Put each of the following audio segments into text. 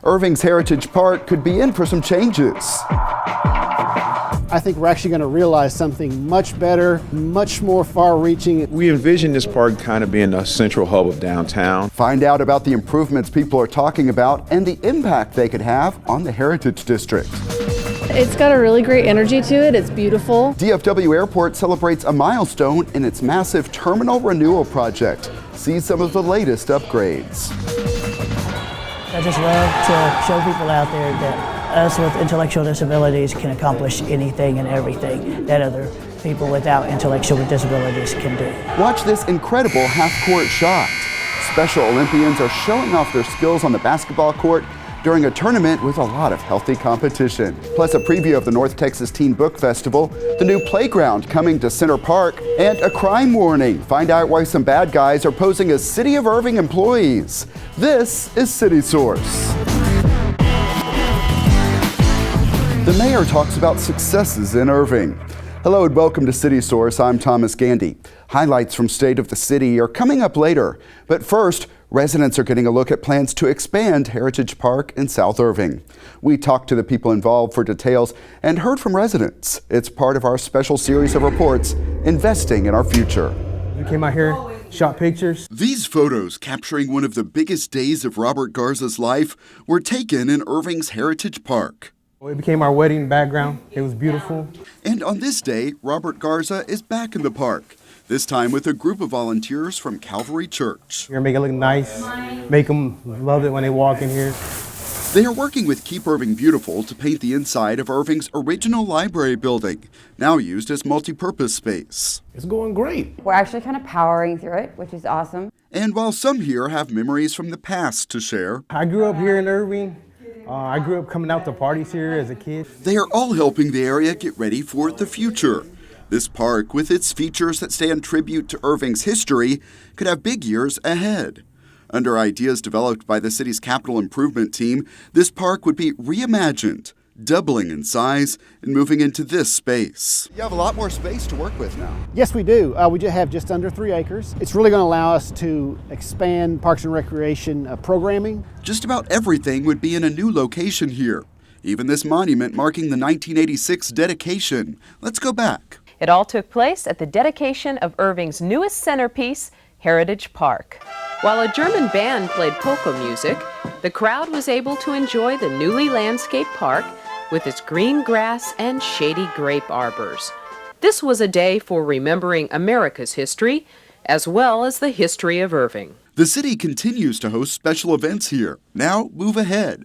Irving's Heritage Park could be in for some changes. I think we're actually going to realize something much better, much more far-reaching. We envision this park kind of being a central hub of downtown. Find out about the improvements people are talking about and the impact they could have on the Heritage District. It's got a really great energy to it. It's beautiful. DFW Airport celebrates a milestone in its massive terminal renewal project. See some of the latest upgrades. I just love to show people out there that us with intellectual disabilities can accomplish anything and everything that other people without intellectual disabilities can do. Watch this incredible half-court shot. Special Olympians are showing off their skills on the basketball court during a tournament with a lot of healthy competition. Plus a preview of the North Texas Teen Book Festival, the new playground coming to Center Park, and a crime warning. Find out why some bad guys are posing as City of Irving employees. This is City Source. The mayor talks about successes in Irving. Hello and welcome to City Source. I'm Thomas Gandy. Highlights from State of the City are coming up later. But first, residents are getting a look at plans to expand Heritage Park in South Irving. We talked to the people involved for details and heard from residents. It's part of our special series of reports, Investing in Our Future. We came out here, shot pictures. These photos capturing one of the biggest days of Robert Garza's life were taken in Irving's Heritage Park. It became our wedding background. It was beautiful. And on this day, Robert Garza is back in the park, this time with a group of volunteers from Calvary Church. We're gonna make it look nice, make them love it when they walk in here. They are working with Keep Irving Beautiful to paint the inside of Irving's original library building, now used as multi-purpose space. It's going great. We're actually kind of powering through it, which is awesome. And while some here have memories from the past to share, I grew up here in Irving. I grew up coming out to parties here as a kid. They are all helping the area get ready for the future. This park, with its features that stand tribute to Irving's history, could have big years ahead. Under ideas developed by the city's capital improvement team, this park would be reimagined, doubling in size and moving into this space. You have a lot more space to work with now. Yes, we do. We just have just under 3 acres. It's really going to allow us to expand Parks and Recreation programming. Just about everything would be in a new location here. Even this monument marking the 1986 dedication. Let's go back. It all took place at the dedication of Irving's newest centerpiece, Heritage Park. While a German band played polka music, the crowd was able to enjoy the newly landscaped park with its green grass and shady grape arbors. This was a day for remembering America's history, as well as the history of Irving. The city continues to host special events here. Now move ahead.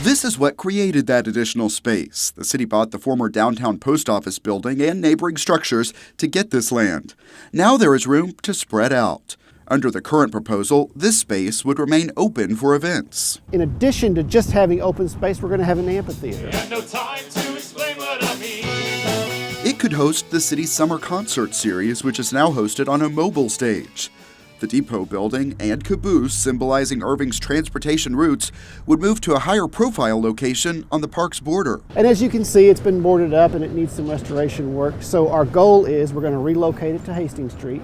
This is what created that additional space. The city bought the former downtown post office building and neighboring structures to get this land. Now there is room to spread out. Under the current proposal, this space would remain open for events. In addition to just having open space, we're going to have an amphitheater. No time to explain what I mean. It could host the city's summer concert series, which is now hosted on a mobile stage. The depot building and caboose, symbolizing Irving's transportation routes, would move to a higher profile location on the park's border. And as you can see, it's been boarded up and it needs some restoration work. So our goal is we're going to relocate it to Hastings Street,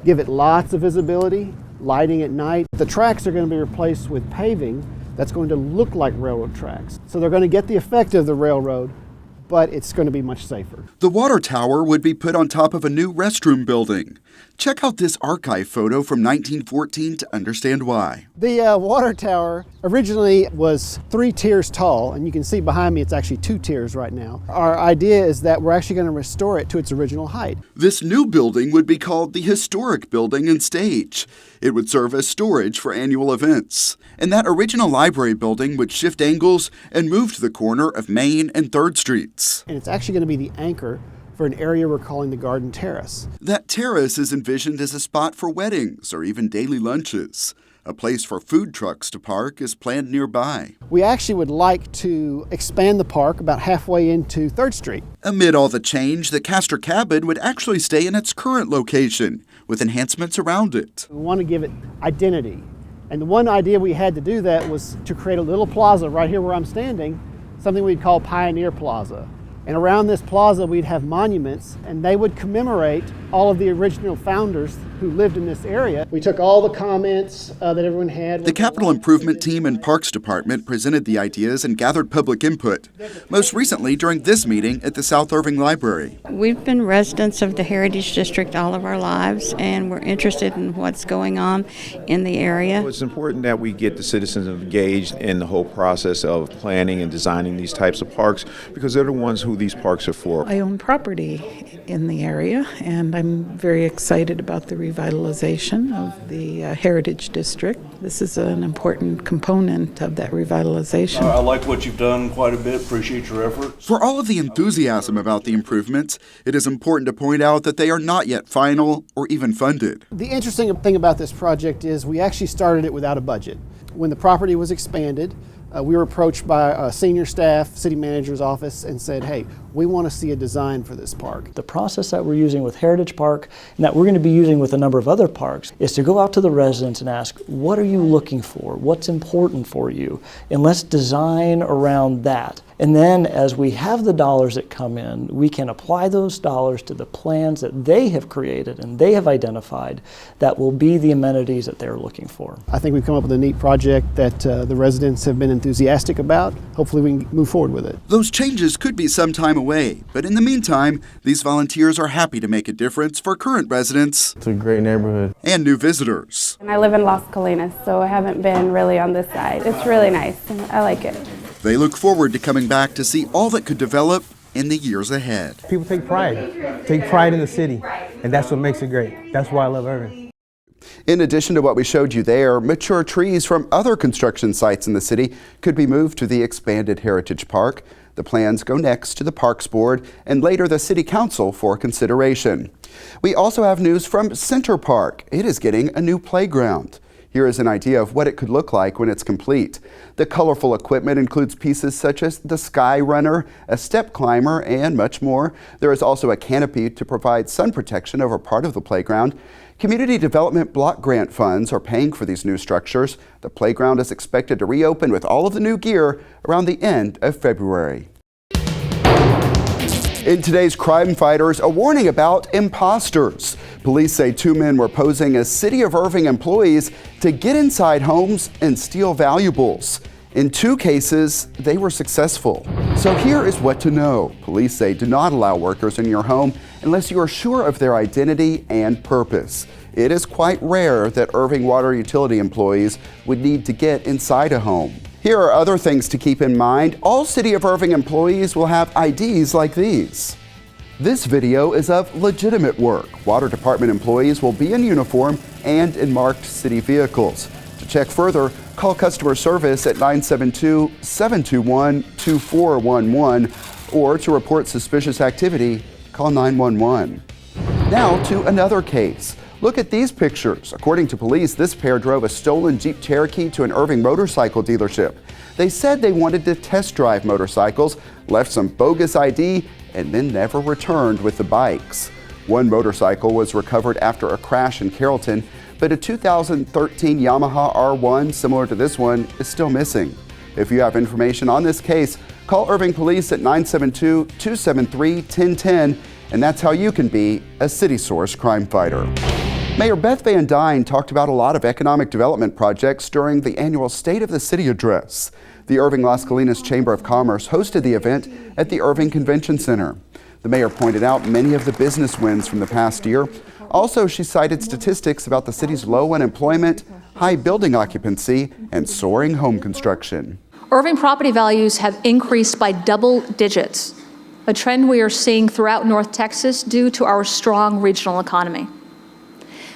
give it lots of visibility, lighting at night. The tracks are going to be replaced with paving that's going to look like railroad tracks. So they're going to get the effect of the railroad, but it's going to be much safer. The water tower would be put on top of a new restroom building. Check out this archive photo from 1914 to understand why. The water tower originally was 3 tiers tall, and you can see behind me it's actually 2 tiers right now. Our idea is that we're actually going to restore it to its original height. This new building would be called the Historic Building and Stage. It would serve as storage for annual events. And that original library building would shift angles and move to the corner of Main and 3rd Streets. And it's actually going to be the anchor for an area we're calling the Garden Terrace. That terrace is envisioned as a spot for weddings or even daily lunches. A place for food trucks to park is planned nearby. We actually would like to expand the park about halfway into 3rd Street. Amid all the change, the Castor Cabin would actually stay in its current location, with enhancements around it. We want to give it identity. And the one idea we had to do that was to create a little plaza right here where I'm standing, something we'd call Pioneer Plaza. And around this plaza, we'd have monuments, and they would commemorate all of the original founders who lived in this area. We took all the comments that everyone had. The Capital Improvement Team and Parks Department presented the ideas and gathered public input, most recently during this meeting at the South Irving Library. We've been residents of the Heritage District all of our lives, and we're interested in what's going on in the area. It's important that we get the citizens engaged in the whole process of planning and designing these types of parks, because they're the ones who these parks are for. I own property in the area, and I'm very excited about the revitalization of the Heritage District. This is an important component of that revitalization. I like what you've done quite a bit. Appreciate your efforts. For all of the enthusiasm about the improvements, it is important to point out that they are not yet final or even funded. The interesting thing about this project is we actually started it without a budget. When the property was expanded, we were approached by a senior staff, city manager's office, and said, hey, we want to see a design for this park. The process that we're using with Heritage Park and that we're going to be using with a number of other parks is to go out to the residents and ask, what are you looking for? What's important for you? And let's design around that. And then as we have the dollars that come in, we can apply those dollars to the plans that they have created and they have identified that will be the amenities that they're looking for. I think we've come up with a neat project that the residents have been enthusiastic about. Hopefully we can move forward with it. Those changes could be some time away, but in the meantime, these volunteers are happy to make a difference for current residents. It's a great neighborhood. And new visitors. And I live in Las Colinas, so I haven't been really on this side. It's really nice. I like it. They look forward to coming back to see all that could develop in the years ahead. People take pride in the city, and that's what makes it great. That's why I love Irving. In addition to what we showed you there, mature trees from other construction sites in the city could be moved to the expanded Heritage Park. The plans go next to the Parks Board and later the City Council for consideration. We also have news from Center Park. It is getting a new playground. Here is an idea of what it could look like when it's complete. The colorful equipment includes pieces such as the Sky Runner, a step climber, and much more. There is also a canopy to provide sun protection over part of the playground. Community Development Block Grant funds are paying for these new structures. The playground is expected to reopen with all of the new gear around the end of February. In today's Crime Fighters, a warning about imposters. Police say 2 men were posing as City of Irving employees to get inside homes and steal valuables. In 2 cases, they were successful. So here is what to know. Police say do not allow workers in your home unless you are sure of their identity and purpose. It is quite rare that Irving water utility employees would need to get inside a home. Here are other things to keep in mind. All City of Irving employees will have IDs like these. This video is of legitimate work. Water department employees will be in uniform and in marked city vehicles. To check further, call customer service at 972-721-2411 or to report suspicious activity, call 911. Now to another case. Look at these pictures. According to police, this pair drove a stolen Jeep Cherokee to an Irving motorcycle dealership. They said they wanted to test drive motorcycles, left some bogus ID, and then never returned with the bikes. One motorcycle was recovered after a crash in Carrollton, but a 2013 Yamaha R1 similar to this one is still missing. If you have information on this case, call Irving Police at 972-273-1010, and that's how you can be a City Source crime fighter. Mayor Beth Van Dyne talked about a lot of economic development projects during the annual State of the City address. The Irving Las Colinas Chamber of Commerce hosted the event at the Irving Convention Center. The mayor pointed out many of the business wins from the past year. Also, she cited statistics about the city's low unemployment, high building occupancy, and soaring home construction. Irving property values have increased by double digits, a trend we are seeing throughout North Texas due to our strong regional economy.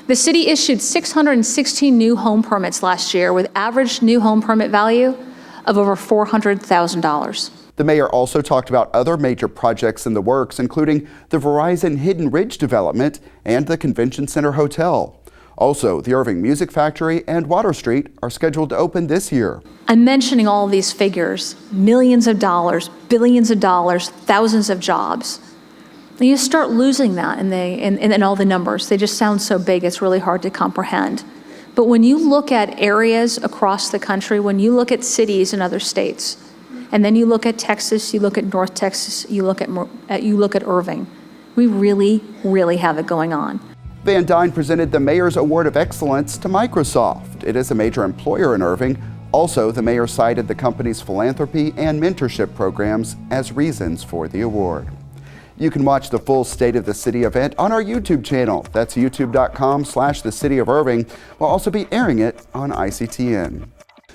The city issued 616 new home permits last year with average new home permit value of over $400,000. The mayor also talked about other major projects in the works, including the Verizon Hidden Ridge development and the Convention Center Hotel. Also, the Irving Music Factory and Water Street are scheduled to open this year. I'm mentioning all of these figures, millions of dollars, billions of dollars, thousands of jobs. And you start losing that in all the numbers. They just sound so big, it's really hard to comprehend. But when you look at areas across the country, when you look at cities in other states, and then you look at Texas, you look at North Texas, you look at Irving, we really, really have it going on. Van Dyne presented the Mayor's Award of Excellence to Microsoft. It is a major employer in Irving. Also, the mayor cited the company's philanthropy and mentorship programs as reasons for the award. You can watch the full State of the City event on our YouTube channel. That's youtube.com/the City of Irving. We'll also be airing it on ICTN.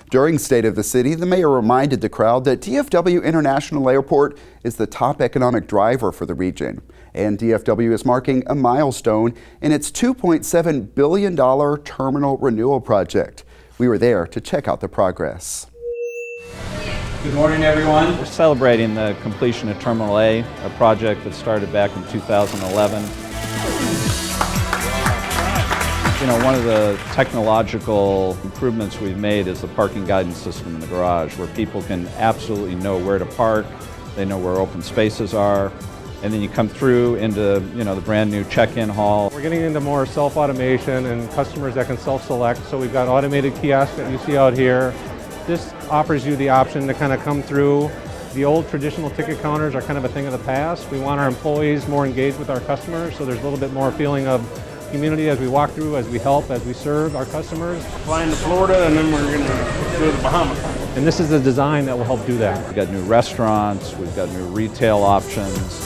During State of the City, the mayor reminded the crowd that DFW International Airport is the top economic driver for the region. And DFW is marking a milestone in its $2.7 billion terminal renewal project. We were there to check out the progress. Good morning, everyone. We're celebrating the completion of Terminal A, a project that started back in 2011. You know, one of the technological improvements we've made is the parking guidance system in the garage, where people can absolutely know where to park, they know where open spaces are, and then you come through into, the brand new check-in hall. We're getting into more self-automation and customers that can self-select. So we've got automated kiosks that you see out here. This offers you the option to kind of come through. The old traditional ticket counters are kind of a thing of the past. We want our employees more engaged with our customers, so there's a little bit more feeling of community as we walk through, as we help, as we serve our customers. Flying to Florida, and then we're going to go to the Bahamas. And this is a design that will help do that. We've got new restaurants, we've got new retail options.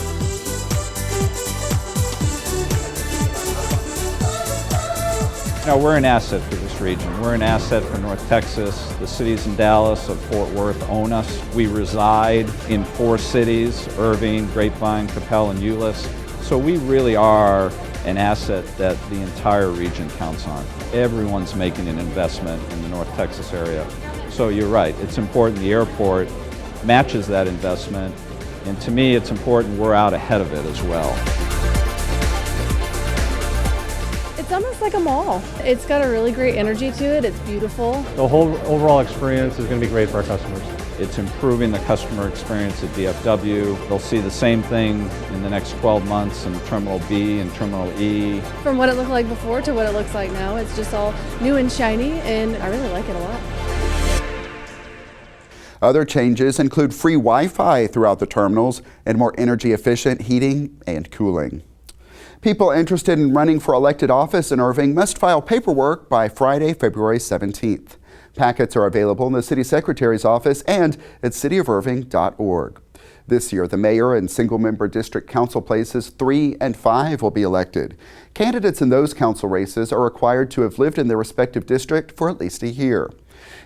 We're an asset for this region. We're an asset for North Texas. The cities in Dallas of Fort Worth own us. We reside in 4 cities, Irving, Grapevine, Capel, and Euless. So we really are an asset that the entire region counts on. Everyone's making an investment in the North Texas area. So you're right, it's important the airport matches that investment, and to me it's important we're out ahead of it as well. It's almost like a mall. It's got a really great energy to it. It's beautiful. The whole overall experience is going to be great for our customers. It's improving the customer experience at DFW. They'll see the same thing in the next 12 months in Terminal B and Terminal E. From what it looked like before to what it looks like now, it's just all new and shiny, and I really like it a lot. Other changes include free Wi-Fi throughout the terminals and more energy-efficient heating and cooling. People interested in running for elected office in Irving must file paperwork by Friday, February 17th. Packets are available in the City Secretary's office and at cityofirving.org. This year, the mayor and single-member district council places 3 and 5 will be elected. Candidates in those council races are required to have lived in their respective district for at least a year.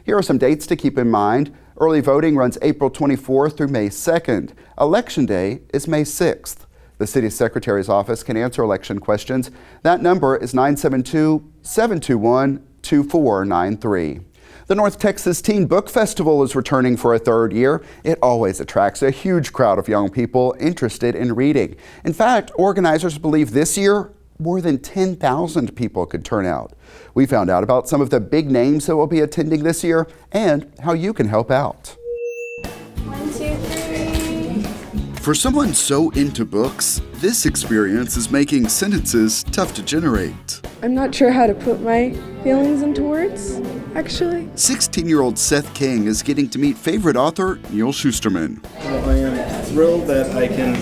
Here are some dates to keep in mind. Early voting runs April 24th through May 2nd. Election day is May 6th. The City Secretary's office can answer election questions. That number is 972-721-2493. The North Texas Teen Book Festival is returning for a 3rd year. It always attracts a huge crowd of young people interested in reading. In fact, organizers believe this year more than 10,000 people could turn out. We found out about some of the big names that will be attending this year and how you can help out. 1, 2, 3. For someone so into books, this experience is making sentences tough to generate. I'm not sure how to put my feelings into words, actually. 16-year-old Seth King is getting to meet favorite author Neil Shusterman. I am thrilled that I can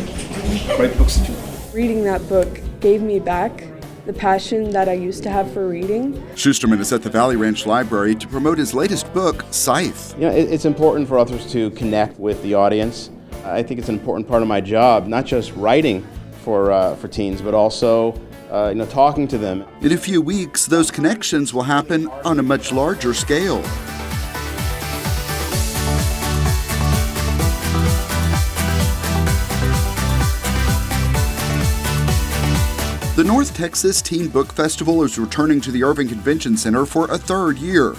write books that you love. Reading that book gave me back the passion that I used to have for reading. Shusterman is at the Valley Ranch Library to promote his latest book, Scythe. It's important for authors to connect with the audience. I think it's an important part of my job, not just writing for teens, but also talking to them. In a few weeks, those connections will happen on a much larger scale. The North Texas Teen Book Festival is returning to the Irving Convention Center for a 3rd year.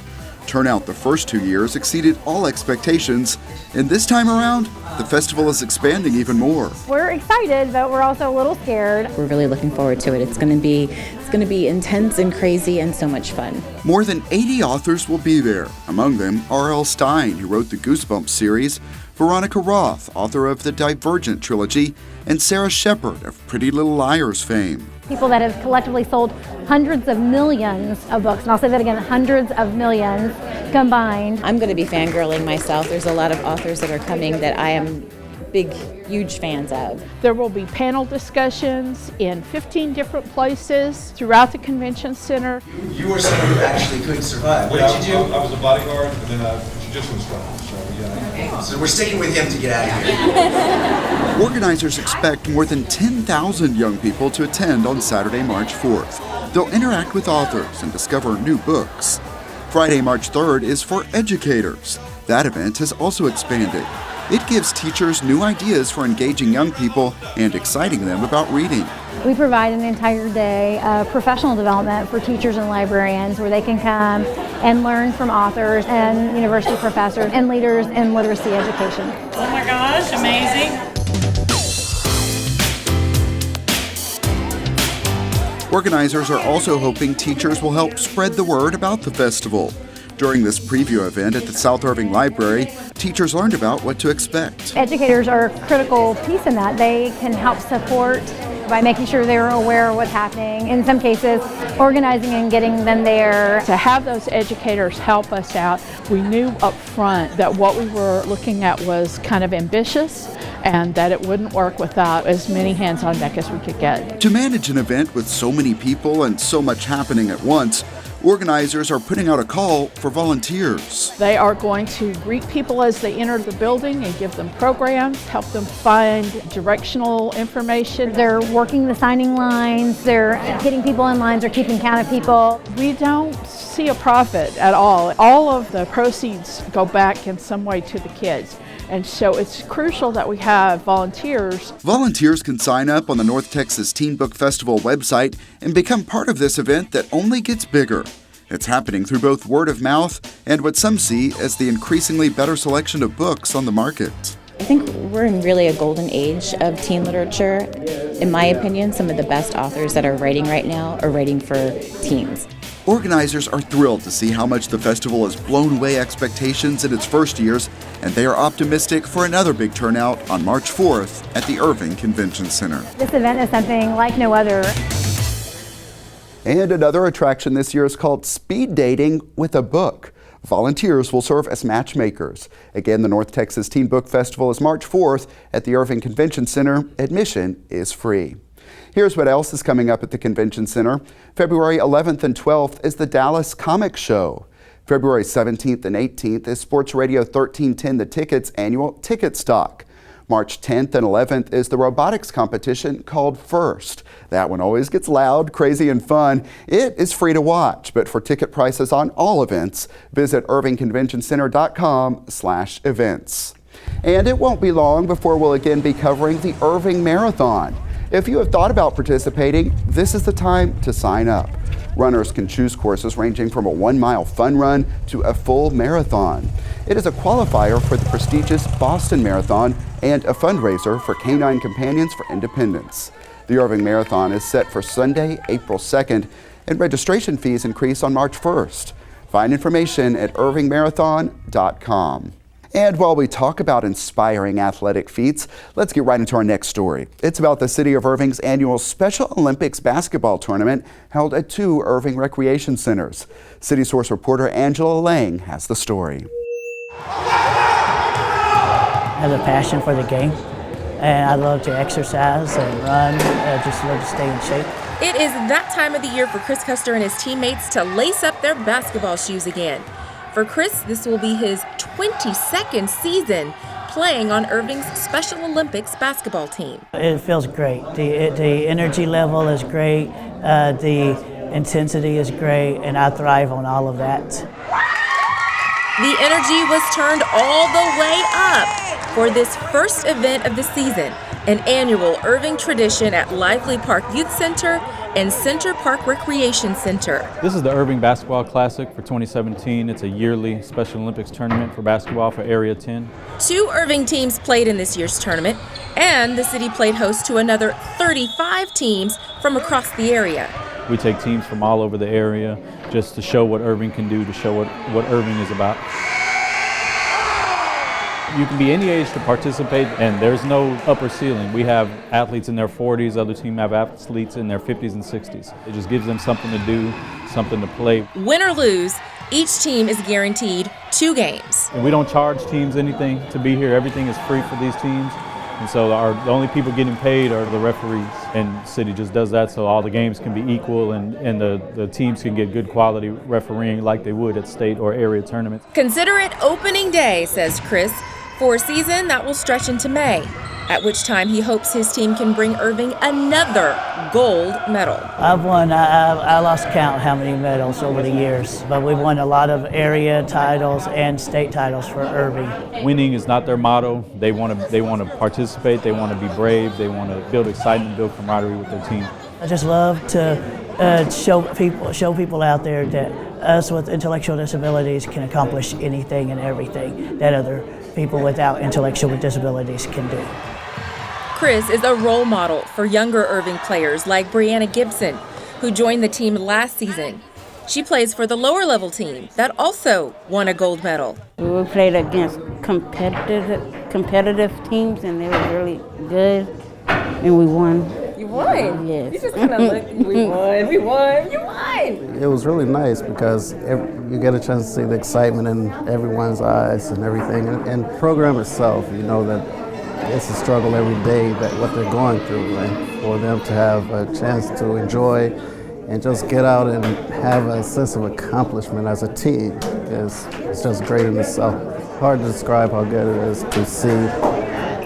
Turnout the first 2 years exceeded all expectations, and this time around, the festival is expanding even more. We're excited, but we're also a little scared. We're really looking forward to it. It's going to be intense and crazy and so much fun. More than 80 authors will be there. Among them, R.L. Stine, who wrote the Goosebumps series, Veronica Roth, author of the Divergent trilogy, and Sarah Shepard of Pretty Little Liars fame. People that have collectively sold hundreds of millions of books, and I'll say that again, hundreds of millions combined. I'm going to be fangirling myself. There's a lot of authors that are coming that I am big, huge fans of. There will be panel discussions in 15 different places throughout the convention center. You were someone who actually could survive. What did you do? I was a bodyguard and then a jiu-jitsu instructor. So we're sticking with him to get out of here. Organizers expect more than 10,000 young people to attend on Saturday, March 4th. They'll interact with authors and discover new books. Friday, March 3rd is for educators. That event has also expanded. It gives teachers new ideas for engaging young people and exciting them about reading. We provide an entire day of professional development for teachers and librarians where they can come and learn from authors and university professors and leaders in literacy education. Oh my gosh, amazing. Organizers are also hoping teachers will help spread the word about the festival. During this preview event at the South Irving Library, teachers learned about what to expect. Educators are a critical piece in that. They can help support by making sure they're aware of what's happening. In some cases, organizing and getting them there. To have those educators help us out, we knew up front that what we were looking at was kind of ambitious and that it wouldn't work without as many hands on deck as we could get. To manage an event with so many people and so much happening at once, organizers are putting out a call for volunteers. They are going to greet people as they enter the building and give them programs, help them find directional information. They're working the signing lines, they're getting people in lines, they're keeping count of people. We don't see a profit at all. All of the proceeds go back in some way to the kids. And so it's crucial that we have volunteers. Volunteers can sign up on the North Texas Teen Book Festival website and become part of this event that only gets bigger. It's happening through both word of mouth and what some see as the increasingly better selection of books on the market. I think we're in really a golden age of teen literature. In my opinion, some of the best authors that are writing right now are writing for teens. Organizers are thrilled to see how much the festival has blown away expectations in its first years, and they are optimistic for another big turnout on March 4th at the Irving Convention Center. This event is something like no other. And another attraction this year is called Speed Dating with a Book. Volunteers will serve as matchmakers. Again, the North Texas Teen Book Festival is March 4th at the Irving Convention Center. Admission is free. Here's what else is coming up at the Convention Center. February 11th and 12th is the Dallas Comic Show. February 17th and 18th is Sports Radio 1310 The Ticket's annual ticket stock. March 10th and 11th is the robotics competition called First. That one always gets loud, crazy, and fun. It is free to watch, but for ticket prices on all events, visit irvingconventioncenter.com/events. And it won't be long before we'll again be covering the Irving Marathon. If you have thought about participating, this is the time to sign up. Runners can choose courses ranging from a 1-mile fun run to a full marathon. It is a qualifier for the prestigious Boston Marathon and a fundraiser for Canine Companions for Independence. The Irving Marathon is set for Sunday, April 2nd, and registration fees increase on March 1st. Find information at irvingmarathon.com. And while we talk about inspiring athletic feats, let's get right into our next story. It's about the City of Irving's annual Special Olympics basketball tournament held at 2 Irving recreation centers. City Source reporter Angela Lang has the story. I have a passion for the game, and I love to exercise and run. I just love to stay in shape. It is that time of the year for Chris Custer and his teammates to lace up their basketball shoes again. For Chris, this will be his 22nd season playing on Irving's Special Olympics basketball team. It feels great. The energy level is great, the intensity is great, and I thrive on all of that. The energy was turned all the way up for this first event of the season, an annual Irving tradition at Lively Park Youth Center and Center Park Recreation Center. This is the Irving Basketball Classic for 2017. It's a yearly Special Olympics tournament for basketball for Area 10. 2 Irving teams played in this year's tournament, and the city played host to another 35 teams from across the area. We take teams from all over the area just to show what Irving can do, to show what Irving is about. You can be any age to participate, and there's no upper ceiling. We have athletes in their 40s, other teams have athletes in their 50s and 60s. It just gives them something to do, something to play. Win or lose, each team is guaranteed 2 games. And we don't charge teams anything to be here. Everything is free for these teams. And so the only people getting paid are the referees. And City just does that so all the games can be equal and the teams can get good quality refereeing like they would at state or area tournaments. Consider it opening day, says Chris, for a season that will stretch into May, at which time he hopes his team can bring Irving another gold medal. I've won, I lost count how many medals over the years, but we've won a lot of area titles and state titles for Irving. Winning is not their motto. They want to participate, they want to be brave, they want to build excitement, build camaraderie with their team. I just love to show people out there that us with intellectual disabilities can accomplish anything and everything that other people without intellectual disabilities can do. Chris is a role model for younger Irving players like Brianna Gibson, who joined the team last season. She plays for the lower level team that also won a gold medal. We played against competitive teams, and they were really good, and we won. You won? Yes. You just kind of look, we won, you won. It was really nice because you get a chance to see the excitement in everyone's eyes and everything. And the program itself, you know that it's a struggle every day, that what they're going through, and for them to have a chance to enjoy and just get out and have a sense of accomplishment as a team it's just great in itself. Hard to describe how good it is to see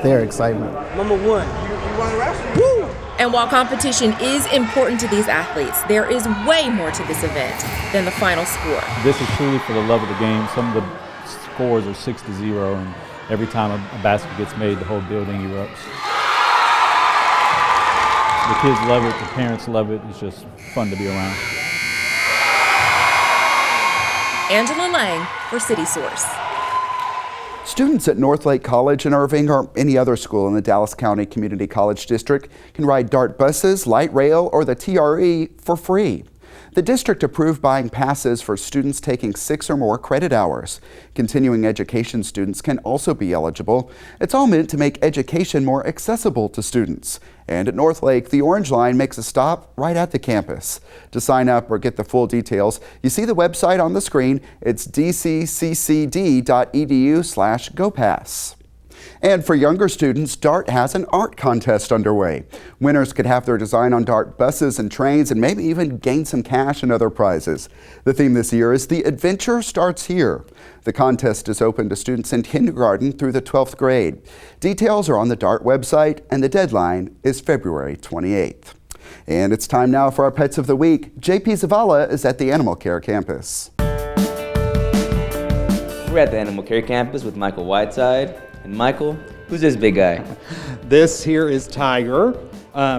their excitement. Number 1, you want to wrestle? Woo! And while competition is important to these athletes, there is way more to this event than the final score. This is truly for the love of the game. Some of the scores are 6-0, and every time a basket gets made, the whole building erupts. The kids love it, the parents love it. It's just fun to be around. Angela Lang for City Source. Students at Northlake College in Irving or any other school in the Dallas County Community College District can ride DART buses, light rail, or the TRE for free. The district approved buying passes for students taking 6 or more credit hours. Continuing education students can also be eligible. It's all meant to make education more accessible to students. And at Northlake, the Orange Line makes a stop right at the campus. To sign up or get the full details, you see the website on the screen. It's dcccd.edu/GoPass. And for younger students, DART has an art contest underway. Winners could have their design on DART buses and trains and maybe even gain some cash and other prizes. The theme this year is The Adventure Starts Here. The contest is open to students in kindergarten through the 12th grade. Details are on the DART website, and the deadline is February 28th. And it's time now for our Pets of the Week. JP Zavala is at the Animal Care Campus. We're at the Animal Care Campus with Michael Whiteside. And Michael, who's this big guy? This here is Tiger.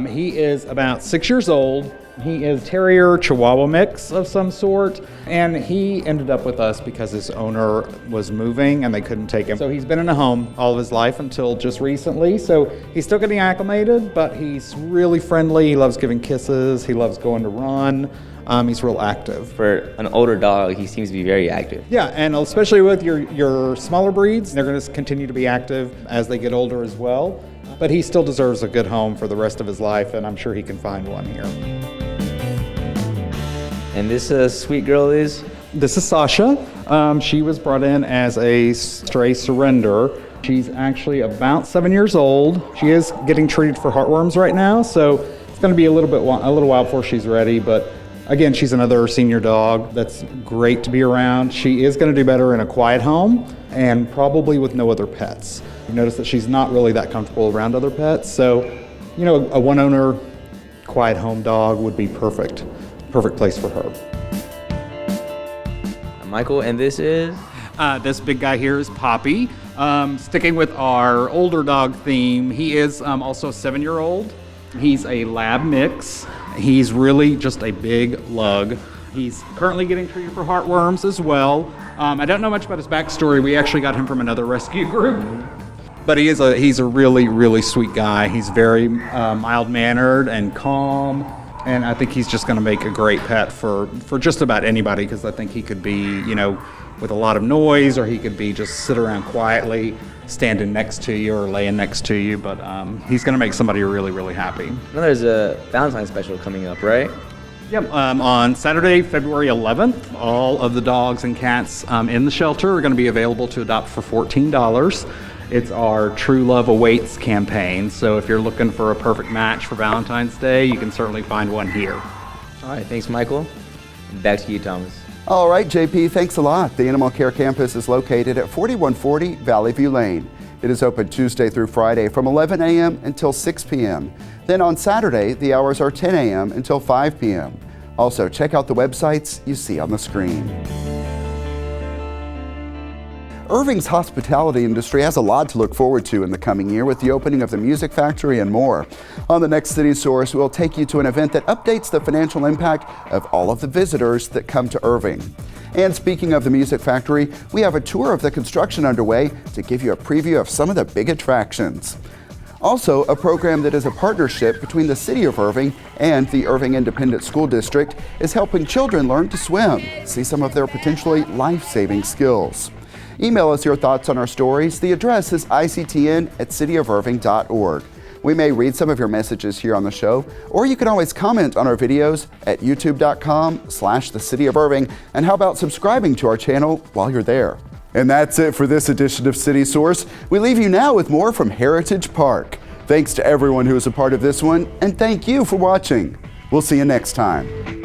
He is about 6 years old. He is Terrier Chihuahua mix of some sort, and he ended up with us because his owner was moving and they couldn't take him. So he's been in a home all of his life until just recently. So he's still getting acclimated, but he's really friendly. He loves giving kisses. He loves going to run. He's real active. For an older dog, he seems to be very active. Yeah, and especially with your smaller breeds, they're going to continue to be active as they get older as well. But he still deserves a good home for the rest of his life, and I'm sure he can find one here. And this sweet girl is? This is Sasha. She was brought in as a stray surrender. She's actually about 7 years old. She is getting treated for heartworms right now, so it's going to be a little while before she's ready, but again, she's another senior dog that's great to be around. She is going to do better in a quiet home and probably with no other pets. You notice that she's not really that comfortable around other pets, so you know, a one-owner, quiet home dog would be perfect place for her. Michael, and this is? This big guy here is Poppy. Sticking with our older dog theme, he is also a 7-year-old. He's a lab mix. He's really just a big lug. He's currently getting treated for heartworms as well. I don't know much about his backstory. We actually got him from another rescue group. But he's a really, really sweet guy. He's very mild-mannered and calm. And I think he's just going to make a great pet for just about anybody, because I think he could be, you know, with a lot of noise, or he could be just sit around quietly, standing next to you or laying next to you. But he's going to make somebody really, really happy. Now there's a Valentine's special coming up, right? Yep. On Saturday, February 11th, all of the dogs and cats in the shelter are going to be available to adopt for $14. It's our True Love Awaits campaign. So if you're looking for a perfect match for Valentine's Day, you can certainly find one here. All right, thanks, Michael. Back to you, Thomas. All right, JP, thanks a lot. The Animal Care Campus is located at 4140 Valley View Lane. It is open Tuesday through Friday from 11 a.m. until 6 p.m. Then on Saturday, the hours are 10 a.m. until 5 p.m. Also, check out the websites you see on the screen. Irving's hospitality industry has a lot to look forward to in the coming year with the opening of the Music Factory and more. On the next City Source, we'll take you to an event that updates the financial impact of all of the visitors that come to Irving. And speaking of the Music Factory, we have a tour of the construction underway to give you a preview of some of the big attractions. Also, a program that is a partnership between the City of Irving and the Irving Independent School District is helping children learn to swim, see some of their potentially life-saving skills. Email us your thoughts on our stories. The address is ictn@cityofirving.org. We may read some of your messages here on the show, or you can always comment on our videos at youtube.com/thecityofirving. And how about subscribing to our channel while you're there? And that's it for this edition of City Source. We leave you now with more from Heritage Park. Thanks to everyone who was a part of this one, and thank you for watching. We'll see you next time.